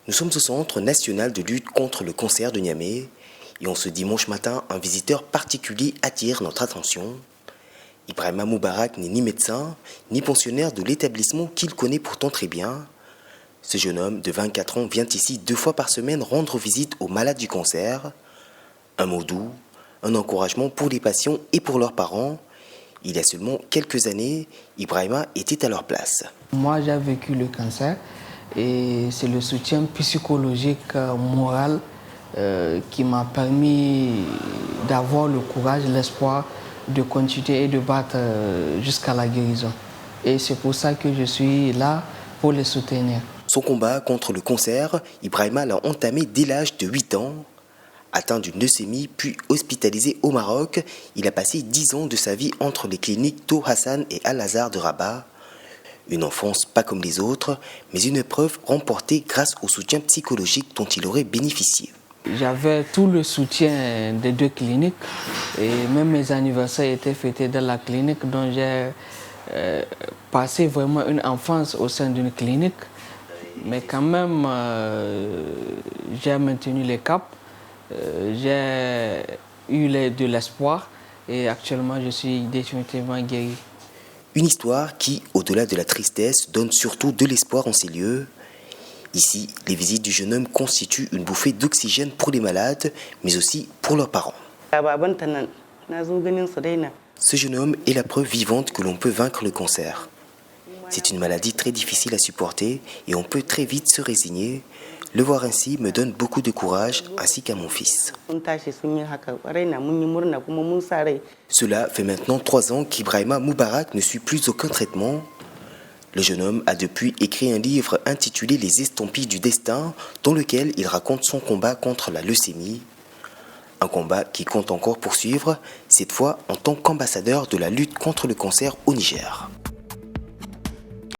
Nous sommes au Centre national de lutte contre le cancer de Niamey et en ce dimanche matin, un visiteur particulier attire notre attention. Ibrahima Moubarak n'est ni médecin, ni pensionnaire de l'établissement qu'il connaît pourtant très bien. Ce jeune homme de 24 ans vient ici 2 fois par semaine rendre visite aux malades du cancer. Un mot doux, un encouragement pour les patients et pour leurs parents. Il y a seulement quelques années, Ibrahima était à leur place. Moi, j'ai vécu le cancer et c'est le soutien psychologique, moral qui m'a permis d'avoir le courage, l'espoir de continuer et de battre jusqu'à la guérison. Et c'est pour ça que je suis là pour les soutenir. Son combat contre le cancer, Ibrahima l'a entamé dès l'âge de 8 ans. Atteint d'une leucémie puis hospitalisé au Maroc, il a passé 10 ans de sa vie entre les cliniques Tour Hassan et Al-Azhar de Rabat. Une enfance pas comme les autres, mais une épreuve remportée grâce au soutien psychologique dont il aurait bénéficié. J'avais tout le soutien des 2 cliniques et même mes anniversaires étaient fêtés dans la clinique, donc j'ai passé vraiment une enfance au sein d'une clinique. Mais quand même, j'ai maintenu les caps, j'ai eu de l'espoir et actuellement je suis définitivement guéri. Une histoire qui, au-delà de la tristesse, donne surtout de l'espoir en ces lieux. Ici, les visites du jeune homme constituent une bouffée d'oxygène pour les malades, mais aussi pour leurs parents. Ce jeune homme est la preuve vivante que l'on peut vaincre le cancer. C'est une maladie très difficile à supporter et on peut très vite se résigner. Le voir ainsi me donne beaucoup de courage, ainsi qu'à mon fils. Cela fait maintenant 3 ans qu'Ibrahima Moubarak ne suit plus aucun traitement. Le jeune homme a depuis écrit un livre intitulé « Les estampilles du destin » dans lequel il raconte son combat contre la leucémie. Un combat qui compte encore poursuivre, cette fois en tant qu'ambassadeur de la lutte contre le cancer au Niger.